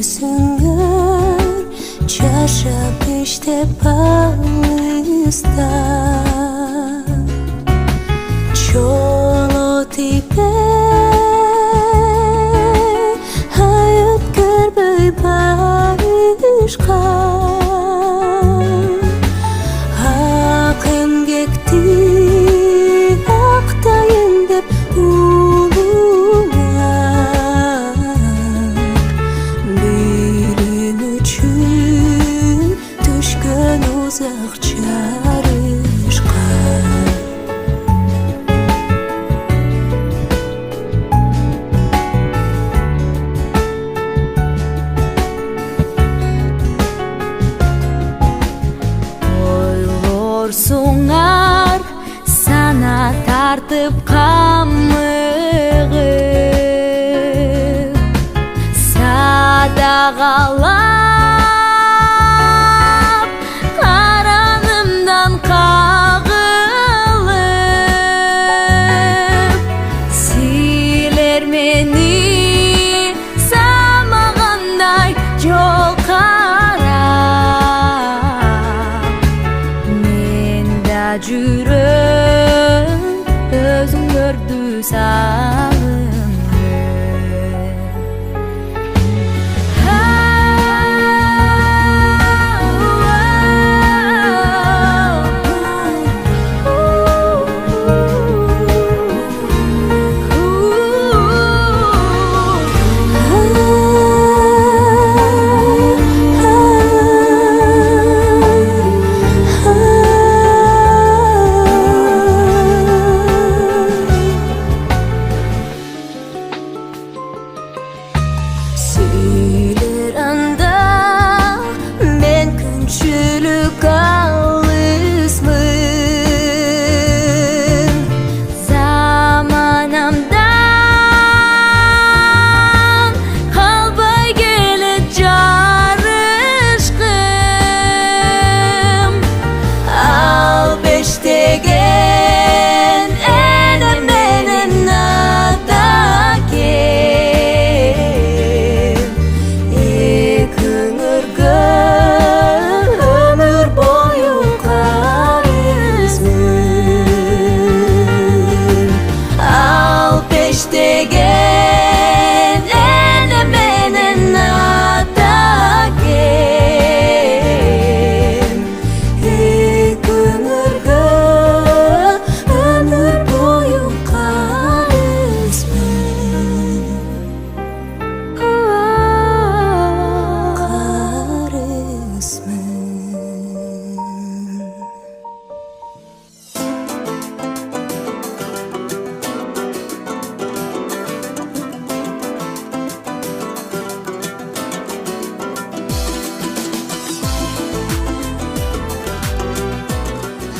sünger Çarşaf işte palista Çolo tipe Hayat görmey barışka Hak emgekti Aktayın dep uzak çarışqa Oylorsuңar sana tartıp kamıgı sadaqalar Jürüm özüm gördü sağımı Çülük alısmın Zamanamdan Kalbay gelet carışkım Al beştegen Enem benim nadakem Ekın ırgın Degen ene menen nadakem Hek ömürgü ömür boyu karısmın Karısmın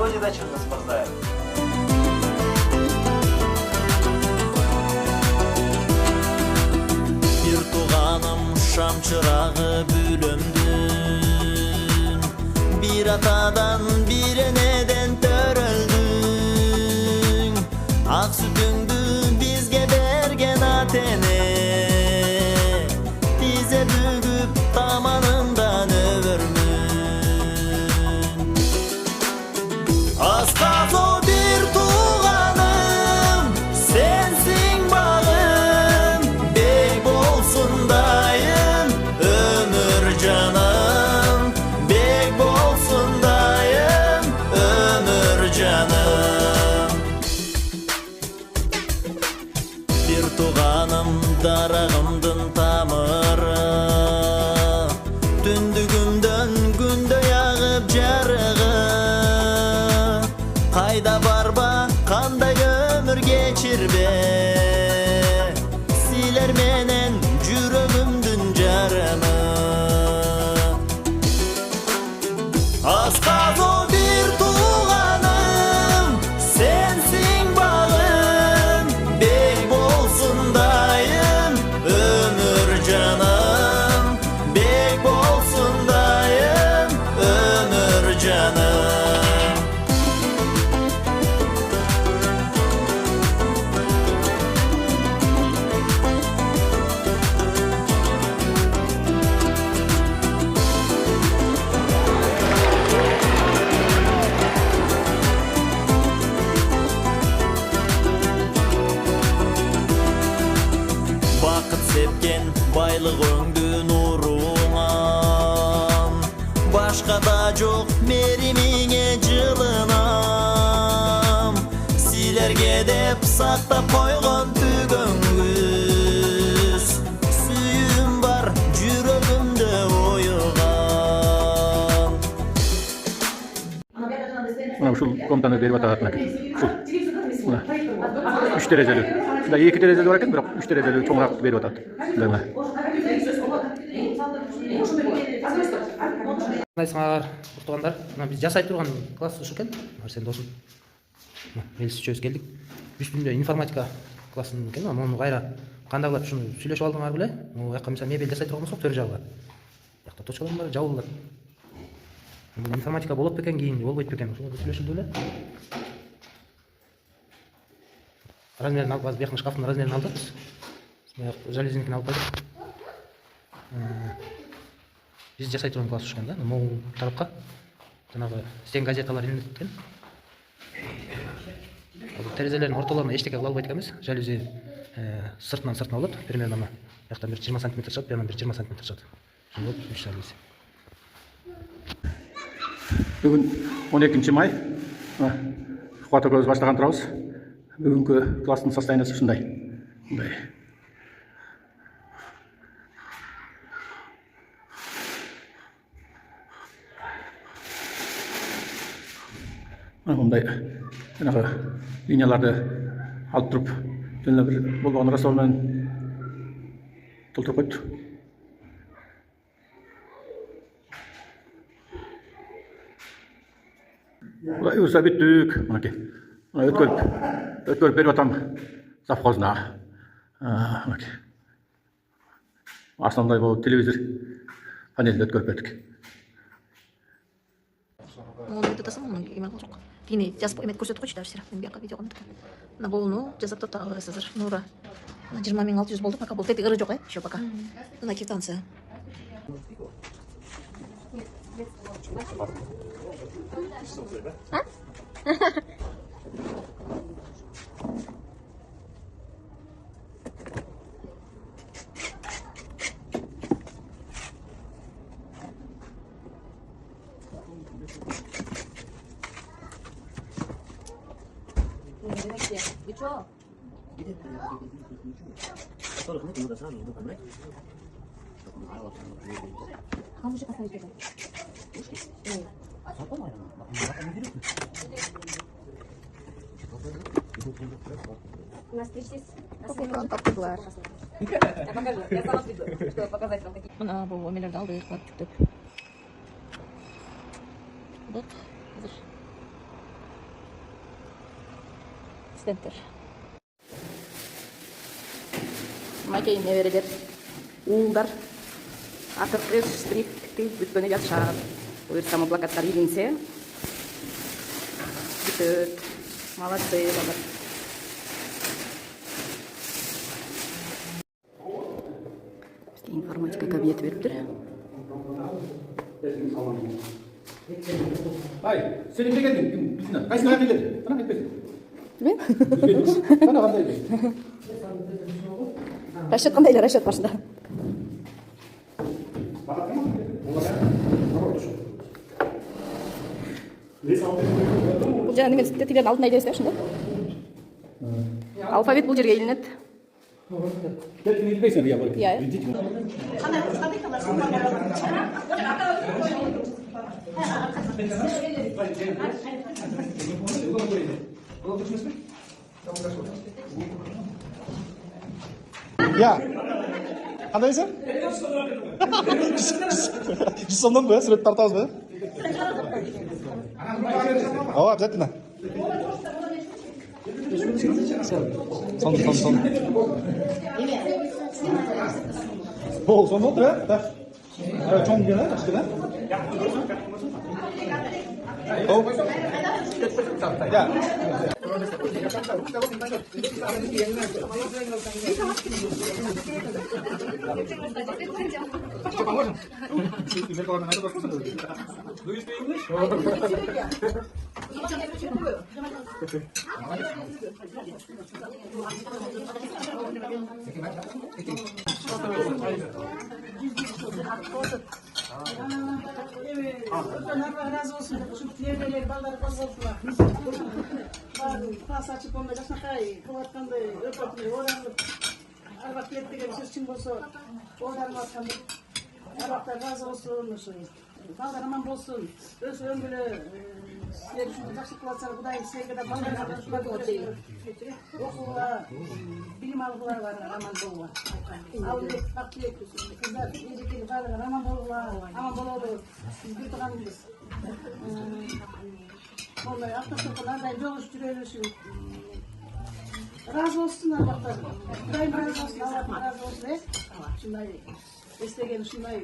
Студияда Чыңгыз Мырзаев. Bir tuğanım şam çırağı bülümdün Bir atadan bir eneden töröldün Ak sütüңdü bizge bergen atene Bize bügüp tamanından övürmün Askas o bir tuğanım sensin bağım Bey bolsun dayım ömür canım Bey bolsun dayım ömür canım Bir tuğanım darağımdın tamırı Tündügümden günde yağıp jarığı Kayda barba kanday ömür geçirbe Siler menen jürögümdün jarını Askas o bir tuğanım sensin bağım Bey bolsun dayım ömür canım Bey bolsun dayım ömür canım Dünyada çok merimine cılınam Silerge dep sakta koygan tügöngüz Suyum var jürögümde oyugan Mana ушул комнатаны берип атат мына. Ушул. 3 derejeli. Şunda 2 derejeli var eкен, biroq 3 derejeli çoğurak berip atат. Мына. Сыңар уктугандар, мына биз жасай турган класс ушу экен. Сен досуң. Элис үчөөбүз келдик. Үстүндө информатика классынан экен, муну кайра кандайлап ушуну сүйлөшүп алдыңар беле? Могу жака мисалы мебель жасай турган болсок, төр жагы. Жакта точкалар бар, жабылат. Информатика болот бекен, кийин болбойт бекен, ошолорду сүйлөшүлдү эле. Размерин алып, бияктын шкафтын размерин алдык. Бияк железинкин алып койдук. Биз жасай турган класс ушкан да, могу тарапка жанагы стен газеталар илинеткен. Терезелердин ортолоруна эчтеке кыла албайт экенбиз. Жалюзи сыртынан болот, примерно мына жактан бир 20 см чыгат, буяктан бир 20 см чыгат. Ошондой 3 жалюзи. Бүгүн 12 май. Фото көз баштаган турабыз. Бүгүнкү класстын состояниясы ушундай. Мындай. Мындай жанагы линияларды алып туруп, жана бир болгон раствор менен толтуруп койду. Uyursa büttük. Mınaki. Ötkörüp berip atam завхозна. Mınaki. Aslında bu televizor panelde ötkörüp berdik. Onu айтасың, муну эме жок. Тигини жазып эметип көрсөтүп койчу дагы мен бияка видео кылдым. Мына болну жасап таптап алабыз азыр. Нура. Мына 20.600 болду, пока бул тети ыры жок, еще пока. Мына квитанция. Kamu kasar gitu. Контактылар. Я покажу, я сама приду, чтобы показать вам какие. Мына бул эмелерди алдык, жүктөп. Вот. Стентер. Макейн неберелер. Уулдар. Акыркы штрихти бүткөнү жатышат. Буюрсам плакаттар илинсе. Бүтөт. Молодцы, балдар. Информатика кабинети бериптир. Ай, сен эмне келдиң? Биздин кайсына келдиң? Кана кетпесиң. Мен? Кана кандай эле? Расчет кандай эле, расчет башында. Бул жана неме тетилердин алдына идебиз ошондо. Алфавит бул жерге илинет. Билбейсиң я бар. Иә. Ya. Qandaysan? So'mdan bu, surat tortamiz bu. Ava, обязательно. Son. Bol son oldu ya. Da. Çok güzel işte lan. Oh. Ya. Do you speak English? Allah razı olsun. Şu tiyemeler balları bozuldular. Pas açıp onda kaşnakay, kıvatkandı, öpatlı, oranlı. Arvak yettiğe söz için bolsa, oradan vatkandı. Arvaklar razı olsun. Ballar aman bolsun. Öz ömrülü, sizler üçün жақсы kılatsanı Kudayım sevgide ballar okuğa, bilim algılar var, aman boluğa. Avlek, baklek, kızlar, yedikeli ballar, aman boluğa, aman boluğu. Biz bir tuğanımız. Vallahi aptal-sapılardan yoluş türelüşün. Razı olsunlar baklar. Kudayım razı olsun, Allah'ım razı olsun. Şunday, istegen şunday.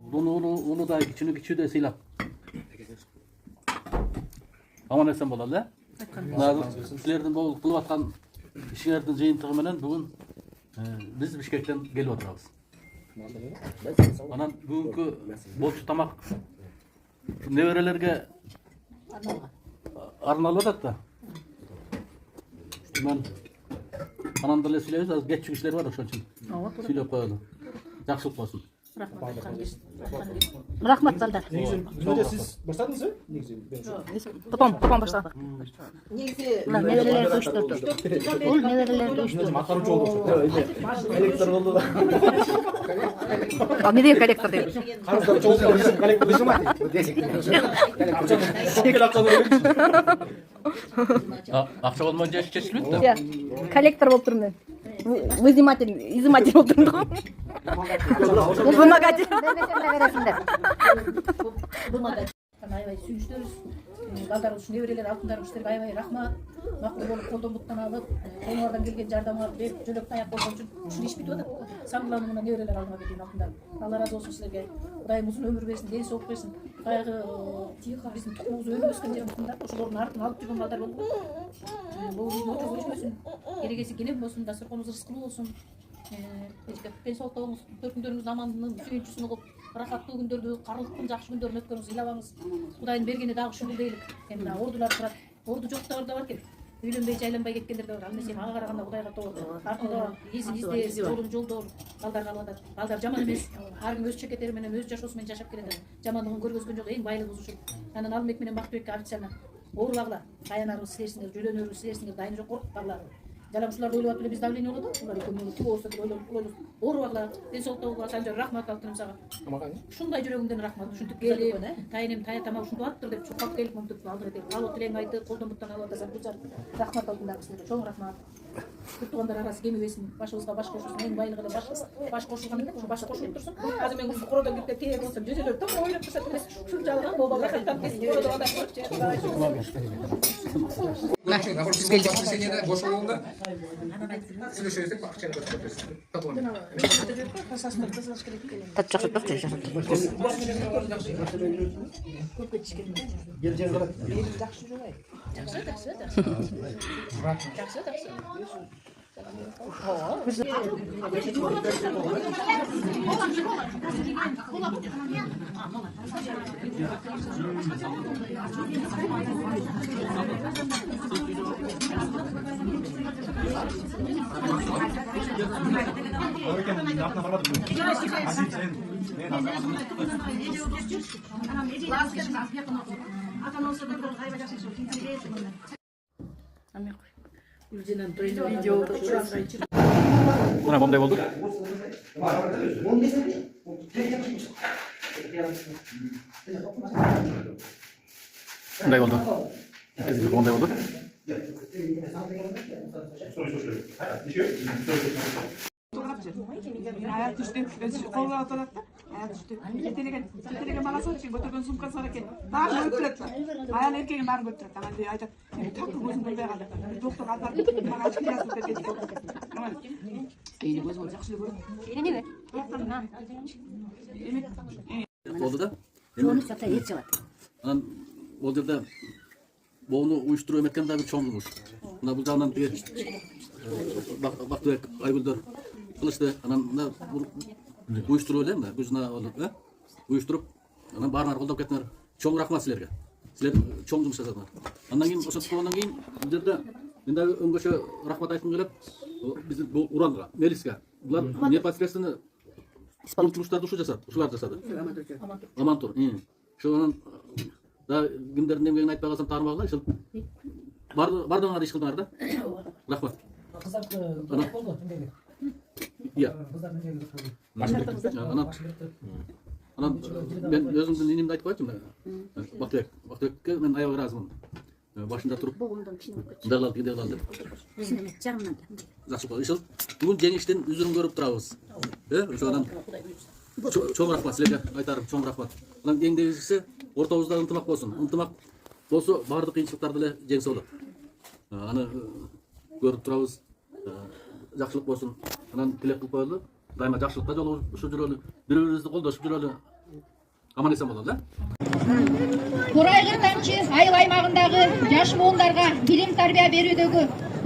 Bunu da küçüğü de silap. Aman esen bolalı. Sizlerden bol kılıp atkan işlerden jayıntığı menen bugün biz Bişkekten gelip oturabız. Anan bugünkü bolçu tamak neverelerge arnalı da. Ben anamda söyleyeceğiz, az geç işler var onun için. Söyleyip koyalım. Yaxşılık olsun. Rahmat balдар. Önce siz başladınız mı? Попам başladı. Nevereler döştürdü. Ol nevereler döştürdü. Akarıcı oldu. Elektrik oldu da. Ne diyor kolektör diyor. Karıslar çok güzel. Elektrik dışı mı? Akça olmayınca çeşitli mi? Ya, kolektör болып тұрмын мен. Изыматель болып тұрмын. Вымогатель. Аябай сүйүнүчтөрүбүз. Балдар ушул неберелер алтындар ушуларга аябай рахмат. Макул болуп колдон буттан алып, колуңардан келген жардамыңар берип, жөлөк таяк болгон үчүн ушул иш бүтүп атат. Саңгылануу менен неберелер алдыма келген алтындар. Allah razı olsun sizlerге. Кудайым узун өмүр берсин, ден соолук берсин. Баягы биздин тукумубуз өлүп өскөн жер алтындар, ошолордун артын алып жүргөн балдар болду. Бул отуруп өчпөсүн. Керегеси келем болсун, дасторконубуз рызкылуу болсун. Ден соолукта болуңуз, төркүндөрүңүз амандын сүйүнчүсүн угуп, рахаттуу күндөрдү, карылыктын жакшы күндөрүн өткөрүңүз, ыйлабаңыз. Кудайдын бергени дагы ушул дейлик. Эми ордулар турат. Орду жоктор да бар экен. Үйлөнбөй жайланбай кеткендер да бар. Ал нерсе ага караганда Кудайга тобор. Артында издер, жолдор балдарга алып атат. Балдар жаман эмес. Ар ким өз чекеттери менен, өз жашоосу менен жашап келет. Жамандыгын көргөзгөн жок, эң байлыгыбыз ушул. Анан Алымбек менен Бактыбекке официально оорубагыла, таянарыбыз силерсиңер, жөлөнөрүбүз силерсиңер, дайын жок коркпагыла. Жалам ушуларды ойлоп атып эле биз давление болот да. Булар экөө тип болсо деп ойлоп. Оорубагыла, ден соолукта болгула, Санжар рахмат алып сага. Ушундай жүрөгүмдөн рахмат. Ушинтип келип, тайынем таяттама ушинтип аттыр деп чукап келип мынтип алдыра деп. Алып тилең айтты, колдон буттан алып атасаң бужар. Рахмат алтындар силерге, чоң рахмат. Тугандар арасы кемибесин, башыбызга баш кошулсын, эң байлыгы эле баш кошулган эле, баш кошулуп турсун. Азыр мен кородон кирип тээ болсом, жөзөлөр топ ойлоп турсат эмес. Ушул жалган болбол рахаттан кесип кородон адам көрчү. Biz geldik senede boş olduğunda söyleşiyorsak akçanı götürüyoruz. Tamam. Tat жақсы тоқ жақсы. Buna bomday oldu. Bunday oldu. Bunday oldu. Аяқ түсті, қолға аталады да, аяқ түсті. Жетелеген баласы үшін көтерген сумкасы бар екен. Барын көтереді. Аян еркегін барын көтереді. Ана айтады, такы көзін көрмей қалды. Доктор апарып, маған ашып жазып берді. Eyni көз бол, жақсы көреді. Eyni не? Oldu da. Onu çata ет жабат. Анан ол жерде боуну уюштуруу эметкен да бир чоңдугуш. Мына бул жагынан тиги Бактыбек Айгүлдөр кылышты. Анан мына уюштуруу эле мына көзүнө болуп, уюштуруп, анан баарыңар колдоп кеттиңер. Чоң рахмат силерге. Силер чоң жумуш жасадыңар. Андан кийин ошентип болгондон кийин бул жерде мен дагы өңгөчө рахмат айткым келет. Биздин бул Уранга, Мелиске. Булар непосредственно Бұл жұмыстарды ушу жасады, ушулар жасады. Амантур. Шунун да кимдердин эмгегин айтпай калсам таармагыла, ушул бардыңар иш кылдыңар да. Рахмат. Iya. Анан мен өзүмдүн инимди айтып коечумун. Бактыбекке мен аябай ыраазымын. Башында туруп дагылал деп. Жагымнан. Жакшы болду. Ошол бүгүн жеңиштин үзүрүн көрүп турабыз. Ошондон чоң рахмат силерге айтарым, чоң рахмат. Анан эң негизгиси ортобузда ынтымак болсун. Ынтымак болсо баардык кыйынчылыктарды эле жеңсе болот. Аны көрүп турабыз. Жакшылык болсун. Анан тилек кылып коелу. Дайыма жакшылыкка жолугушуп жүрөлү. Бири-бирибизди колдошуп жүрөлү. Аман эсен бололу, Торайгыр тамчы айыл аймагындагы жаш буундарга билим тарбия берүүдөгү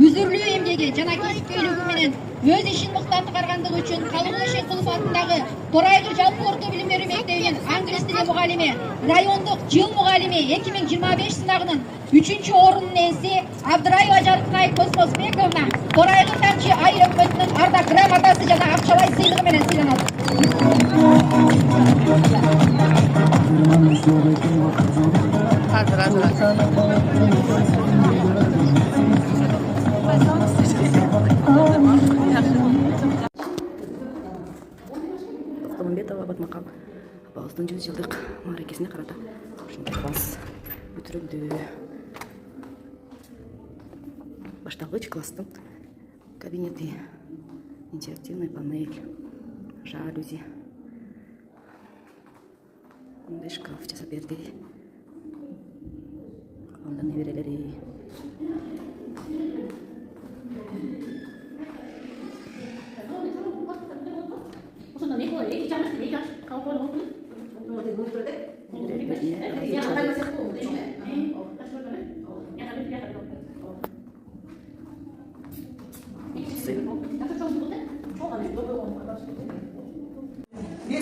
үзүрлүү эмгеги жана кесипкөйлүгү менен өз ишин мыкты аткаргандыгы үчүн Калыгул Ишекулов атындагы Торайгыр жалпы орто билим берүү мектебинин англис тили мугалими, райондук жыл мугалими 2025 сынагынын 3-орунун ээси Абдыраева Жарыкнай Космосбековна Торайгыр тамчы айыл өкмөтүнүн ардак грамотасы жана акчалай сыйлыгы менен сыйланат. Токтомбетова Батмакал апабыздын 100 жылдык мааракесине карата ушундай класс бүтүрүлдү. Башталгыч класстын кабинети, интерактивный панель, жалюзи, мындай шкаф жасап берди. Анда неберелери.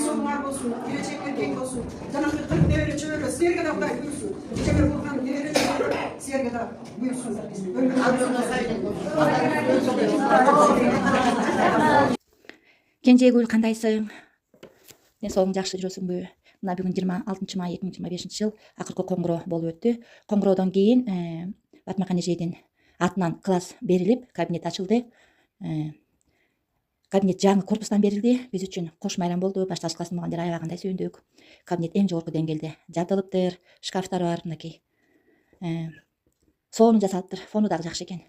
Sorular olsun, gelecekler kek olsun. Canım bir 40 devre çöre, sergide de buyursun. Çevir Burhan devre çöre, sergide buyursun. Кенжегүл кандайсың? Мен соң жакшы жүрөсүңбү? Мына бүгүн 26 май 2025 жыл акыркы коңгуроо болуп өттү. Коңгуроодон кийин Батмакан эжейдин атынан класс берилип, кабинет ачылды. Кабинет жаңы корпустан берилди. Биз үчүн кош майрам болду. Башталгыч класстын мугалимдери аябагандай сүйүндүк. Кабинет эң жогорку деңгээлде жабдылыптыр, шкафтары бар мынакей. Соону жасалыптыр. Фону дагы жакшы экен.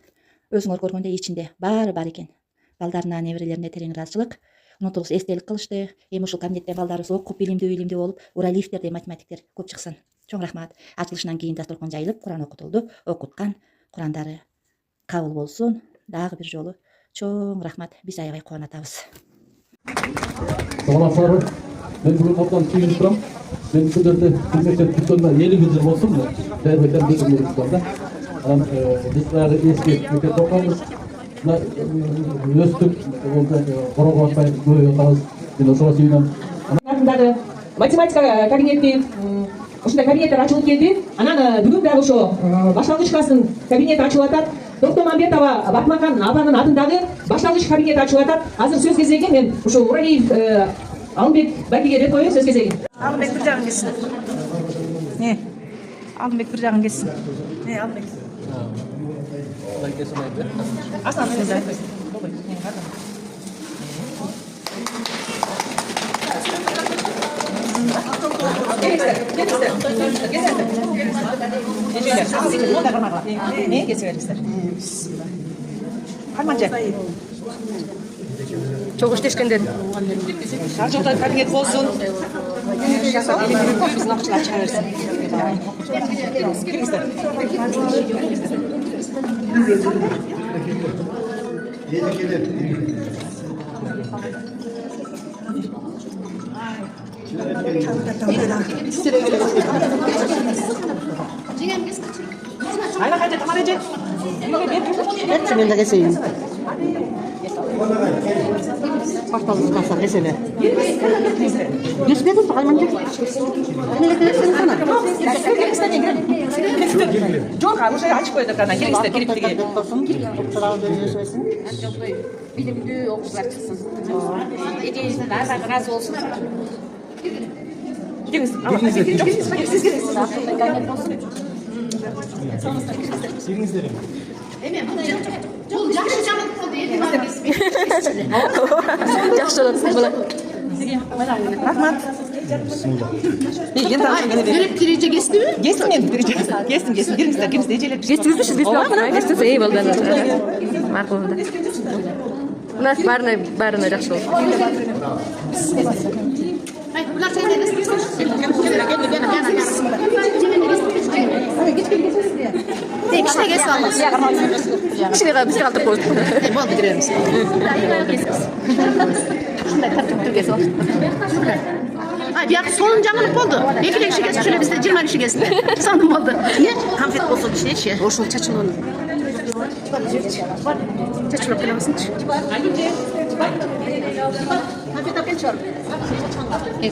Өзүңөр көргөндөй ичинде баары бар экен. Балдарына, неберелерине терең ыраазычылык. Унутулуш эстелик кылышты. Эми ушул кабинетте балдарыбыз окуп билимдүү болуп, уралиевтердей математиктер көп чыксын. Чоң рахмат. Ачылышынан кийин дасторкон жайылып, Куран окутулду. Окуткан Курандары кабыл болсун. Дагы бир жолу чоң рахмат. Биз аябай кубанып атабыз. Саламатсыздарбы? Мен бүгүн абдан сүйүнүп турам. Мен күндөрдө хизметтен түшкөндө 50 жыл болсун. Дайырбектен бир жыл да. Анан биз дагы эски мектепте окуганбыз. Өстүк, корого атпай көбөйүп атабыз. Мен ошого сүйүнөм. Атындагы математика кабинети ушундай кабинеттер ачылып келди. Анан бүгүн дагы ошо башталгыч класстын кабинети ачылып атат. Токтомамбетова Батмакан апанын атындагы башталгыч кабинети ачылып атат. Азыр сөз кезеги мен ушу Уралиев Алымбек Бакиге берип коеюн сөз кезеги. Алымбек bir жагын kessin. Алымбек bir жагын kessin. Алымбек. Aslan sizden. Ne geçiyorlar? Harmanca. Çok işteşkender. Harcıklar kabinet olsun. Biz nakçılar çıkarırsın. Hayır, hadi tamam Ece. Hepsini de geçeyim. Baştalım kalsak esene. Yüzmedin Almanca. Ne kadar sana? Çok уже açık koyduk ana. Kirikler, kirikliği. Bilimli okuşlar çıksın. Eceğinizden her razı olsun. Görüp girince geçti mi? Geçtim yani. Geçtim. Girmişler. Eceler. Geçtіңізбі geçті ей балдар мақұл болды у нас бәріне жақсы болды Kişine geçsin almaz. кішкене бізге қалдырып қойды Болды кіреміз. Şunday tartып turgesi var. Ay bir sonun canlılık oldu. Ekile kişi geçsin şöyle bizde 20 kişi geçsin. Sandım oldu. Niye? Konfet olsun kişi hiç ya. Hoş ol çaçın onu. Çaçın ol kılamasın hiç. Konfet apel çor. мен